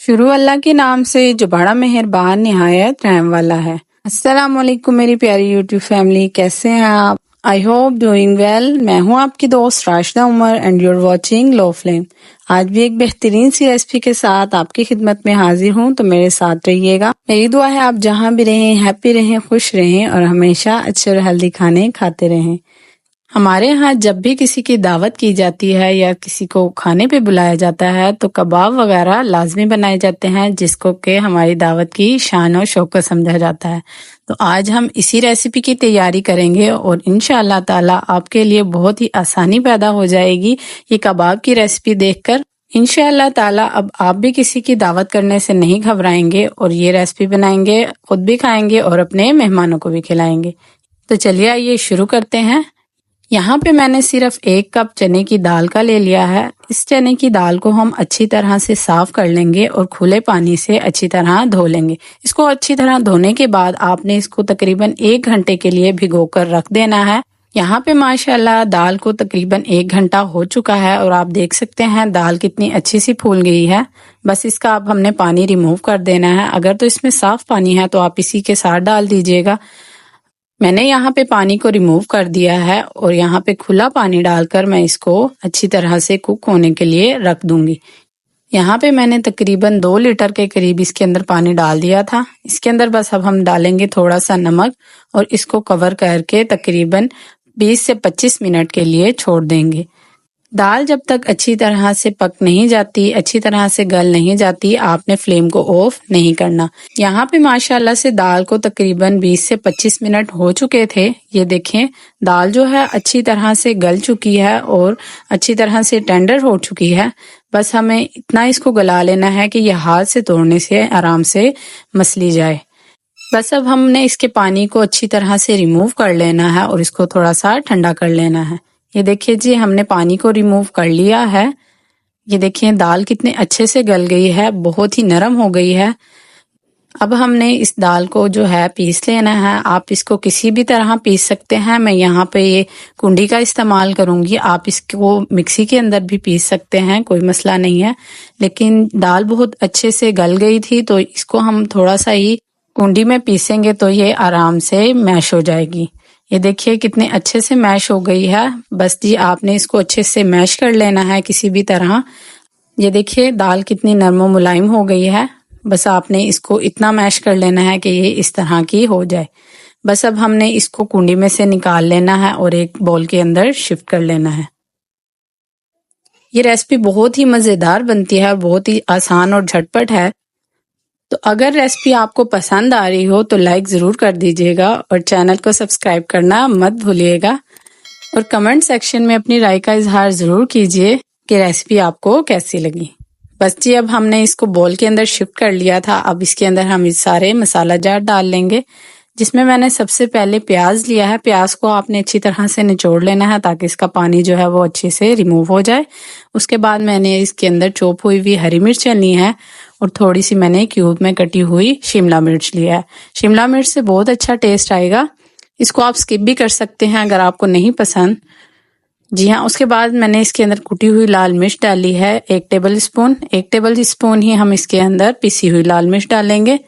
शुरू अल्लाह के नाम से जो बड़ा मेहरबान निहायत रहम वाला है। अस्सलाम वालेकुम मेरी प्यारी यूट्यूब फैमिली, कैसे हैं आप? I hope doing well. मैं हूं आपकी दोस्त Rashida Umar and you're watching Low Flame. आज भी एक बेहतरीन सी रेसिपी के साथ आपकी खिदमत में हाजिर हूं, तो मेरे साथ रहिएगा। मेरी दुआ है आप जहां भी रहें हैप्पी रहें, खुश रहें और हमेशा अच्छे और हेल्दी खाने खाते रहें। हमारे यहाँ जब भी किसी की दावत की जाती है या किसी को खाने पे बुलाया जाता है तो कबाब वगैरह लाजमी बनाए जाते हैं, जिसको के हमारी दावत की शान और शौकत समझा जाता है। तो आज हम इसी रेसिपी की तैयारी करेंगे और इंशाअल्लाह ताला आपके लिए बहुत ही आसानी पैदा हो जाएगी ये कबाब की रेसिपी देखकर। इंशाअल्लाह ताला अब आप भी किसी की दावत करने से नहीं घबराएंगे और ये रेसिपी बनाएंगे, खुद भी खाएंगे और अपने मेहमानों को भी खिलाएंगे। तो चलिए आइए शुरू करते हैं। यहाँ पे मैंने सिर्फ 1 कप चने की दाल का ले लिया है। इस चने की दाल को हम अच्छी तरह से साफ कर लेंगे और खुले पानी से अच्छी तरह धो लेंगे। इसको अच्छी तरह धोने के बाद आपने इसको तकरीबन 1 घंटे के लिए भिगोकर रख देना है। यहाँ पे माशाल्लाह दाल को तकरीबन 1 घंटा हो चुका है और आप देख सकते हैं दाल कितनी अच्छी सी फूल गई है। बस इसका अब हमने पानी रिमूव कर देना है। अगर तो इसमें साफ पानी है तो आप इसी के साथ डाल दीजिएगा। मैंने यहाँ पे पानी को रिमूव कर दिया है और यहाँ पे खुला पानी डालकर मैं इसको अच्छी तरह से कुक होने के लिए रख दूंगी। यहाँ पे मैंने तकरीबन 2 लीटर के करीब इसके अंदर पानी डाल दिया था। इसके अंदर बस अब हम डालेंगे थोड़ा सा नमक और इसको कवर करके तकरीबन 20 से 25 मिनट के लिए छोड़ देंगे। दाल जब तक अच्छी तरह से पक नहीं जाती, अच्छी तरह से गल नहीं जाती, आपने फ्लेम को ऑफ नहीं करना। यहाँ पे माशाल्लाह से दाल को तकरीबन 20 से 25 मिनट हो चुके थे। ये देखें दाल जो है अच्छी तरह से गल चुकी है और अच्छी तरह से टेंडर हो चुकी है। बस हमें इतना इसको गला लेना है कि यह हाथ से तोड़ने से आराम से मसली जाए। बस अब हमने इसके पानी को अच्छी तरह से रिमूव कर लेना है और इसको थोड़ा सा ठंडा कर लेना है। ये देखिए जी हमने पानी को रिमूव कर लिया है। ये देखिए दाल कितने अच्छे से गल गई है, बहुत ही नरम हो गई है। अब हमने इस दाल को जो है पीस लेना है। आप इसको किसी भी तरह पीस सकते हैं। मैं यहाँ पे ये कुंडी का इस्तेमाल करूंगी। आप इसको मिक्सी के अंदर भी पीस सकते हैं, कोई मसला नहीं है। लेकिन दाल बहुत अच्छे से गल गई थी तो इसको हम थोड़ा सा ही कुंडी में पीसेंगे तो ये आराम से मैश हो जाएगी। ये देखिए कितने अच्छे से मैश हो गई है। बस जी आपने इसको अच्छे से मैश कर लेना है किसी भी तरह। ये देखिए दाल कितनी नरम और मुलायम हो गई है। बस आपने इसको इतना मैश कर लेना है कि ये इस तरह की हो जाए। बस अब हमने इसको कुंडी में से निकाल लेना है और एक बाउल के अंदर शिफ्ट कर लेना है। ये रेसिपी बहुत ही मजेदार बनती है, बहुत ही आसान और झटपट है। तो अगर रेसिपी आपको पसंद आ रही हो तो लाइक जरूर कर दीजिएगा और चैनल को सब्सक्राइब करना मत भूलिएगा और कमेंट सेक्शन में अपनी राय का इजहार जरूर कीजिए कि रेसिपी आपको कैसी लगी। बस जी अब हमने इसको बोल के अंदर शिफ्ट कर लिया था। अब इसके अंदर हम इस सारे मसाला जार डाल लेंगे, जिसमें मैंने सबसे पहले प्याज लिया है। प्याज को आपने अच्छी तरह से निचोड़ लेना है ताकि इसका पानी जो है वो अच्छे से रिमूव हो जाए। उसके बाद मैंने इसके अंदर चॉप हुई हुई हरी मिर्च ली है और थोड़ी सी मैंने क्यूब में कटी हुई शिमला मिर्च लिया है। शिमला मिर्च से बहुत अच्छा टेस्ट आएगा। इसको आप स्किप भी कर सकते हैं अगर आपको नहीं पसंद। जी हाँ, उसके बाद मैंने इसके अंदर कुटी हुई लाल मिर्च डाली है 1 टेबल स्पून ही हम इसके अंदर पिसी हुई लाल मिर्च डालेंगे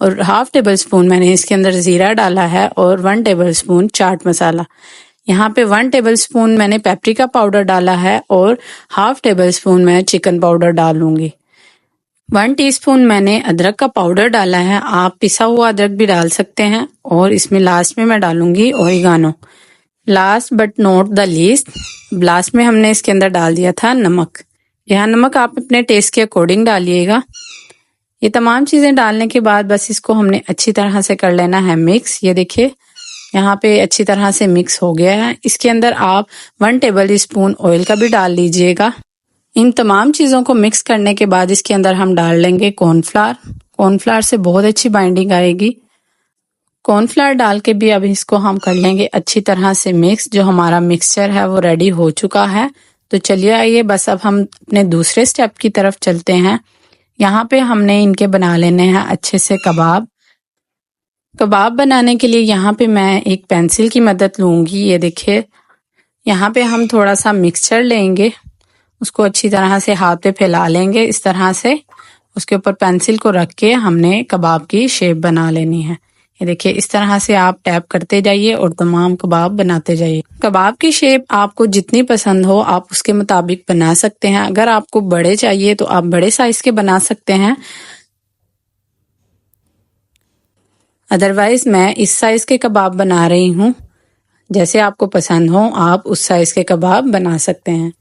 और 1/2 टेबल स्पून मैंने इसके अंदर जीरा डाला है और 1 टेबल स्पून चाट मसाला। यहाँ पे 1 टेबल स्पून मैंने पेपरिका पाउडर डाला है और 1/2 टेबल स्पून मैं चिकन पाउडर डालूंगी। 1 टीस्पून मैंने अदरक का पाउडर डाला है। आप पिसा हुआ अदरक भी डाल सकते हैं और इसमें लास्ट में मैं डालूंगी oregano. Last but not the least, last में हमने इसके अंदर डाल दिया था नमक। यहाँ नमक आप अपने टेस्ट के अकॉर्डिंग डालिएगा। ये तमाम चीजें डालने के बाद बस इसको हमने अच्छी तरह से कर लेना है मिक्स। ये देखिए यहाँ पे अच्छी तरह से मिक्स हो गया है। इसके अंदर आप 1 टेबल स्पून ऑयल का भी डाल लीजिएगा। इन तमाम चीजों को मिक्स करने के बाद इसके अंदर हम डाल लेंगे कॉर्नफ्लावर। कॉर्नफ्लावर से बहुत अच्छी बाइंडिंग आएगी। कॉर्नफ्लावर डाल के भी अब इसको हम कर लेंगे अच्छी तरह से मिक्स। जो हमारा मिक्सचर है वो रेडी हो चुका है। तो चलिए आइए बस अब हम अपने दूसरे स्टेप की तरफ चलते हैं। यहाँ पे हमने इनके बना लेने हैं अच्छे से कबाब। कबाब बनाने के लिए यहाँ पे मैं एक पेंसिल की मदद लूंगी। ये देखिए यहाँ पे हम थोड़ा सा मिक्सचर लेंगे, उसको अच्छी तरह से हाथ पे फैला लेंगे इस तरह से उसके ऊपर पेंसिल को रख के हमने कबाब की शेप बना लेनी है। ये देखिए इस तरह से आप टैप करते जाइए और तमाम कबाब बनाते जाइए। कबाब की शेप आपको जितनी पसंद हो आप उसके मुताबिक बना सकते हैं। अगर आपको बड़े चाहिए तो आप बड़े साइज के बना सकते हैं, अदरवाइज मैं इस साइज के कबाब बना रही हूँ। जैसे आपको पसंद हो आप उस साइज के कबाब बना सकते हैं।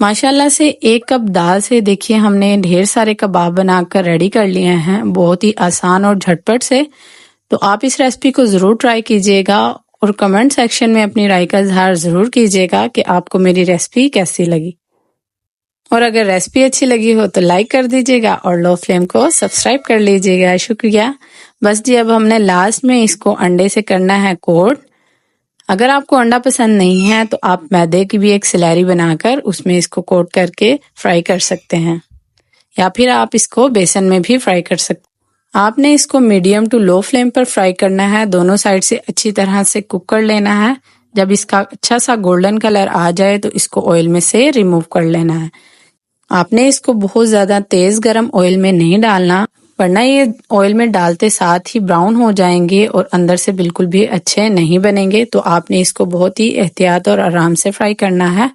माशाल्लाह से 1 कप दाल से देखिए हमने ढेर सारे कबाब बनाकर रेडी कर लिए हैं, बहुत ही आसान और झटपट से। तो आप इस रेसिपी को ज़रूर ट्राई कीजिएगा और कमेंट सेक्शन में अपनी राय का इजहार ज़रूर कीजिएगा कि आपको मेरी रेसिपी कैसी लगी। और अगर रेसिपी अच्छी लगी हो तो लाइक कर दीजिएगा और लो फ्लेम को सब्सक्राइब कर लीजिएगा। शुक्रिया। बस जी अब हमने लास्ट में इसको अंडे से करना है कोट। अगर आपको अंडा पसंद नहीं है तो आप मैदे की भी एक स्लैरी बनाकर उसमें इसको कोट करके फ्राई कर सकते हैं, या फिर आप इसको बेसन में भी फ्राई कर सकते हैं। आपने इसको मीडियम टू लो फ्लेम पर फ्राई करना है, दोनों साइड से अच्छी तरह से कुक कर लेना है। जब इसका अच्छा सा गोल्डन कलर आ जाए तो इसको ऑयल में से रिमूव कर लेना है। आपने इसको बहुत ज्यादा तेज गरम ऑयल में नहीं डालना, वरना ये ऑयल में डालते साथ ही ब्राउन हो जाएंगे और अंदर से बिल्कुल भी अच्छे नहीं बनेंगे। तो आपने इसको बहुत ही एहतियात और आराम से फ्राई करना है।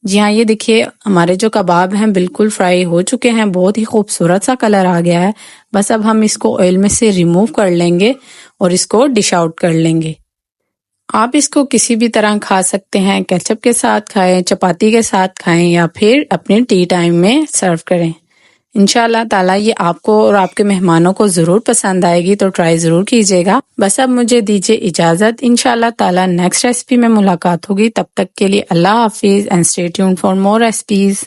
जी हाँ, ये देखिए हमारे जो कबाब हैं बिल्कुल फ्राई हो चुके हैं, बहुत ही खूबसूरत सा कलर आ गया है। बस अब हम इसको ऑयल में से रिमूव कर लेंगे और इसको डिश आउट कर लेंगे। आप इसको किसी भी तरह खा सकते हैं, केचप के साथ खाएं, चपाती के साथ खाएं या फिर अपने टी टाइम में सर्व करें। इंशाल्लाह ताला ये आपको और आपके मेहमानों को जरूर पसंद आएगी, तो ट्राई जरूर कीजिएगा। बस अब मुझे दीजिए इजाजत। इंशाल्लाह ताला नेक्स्ट रेसिपी में मुलाकात होगी। तब तक के लिए अल्लाह हाफिज and stay tuned for more recipes.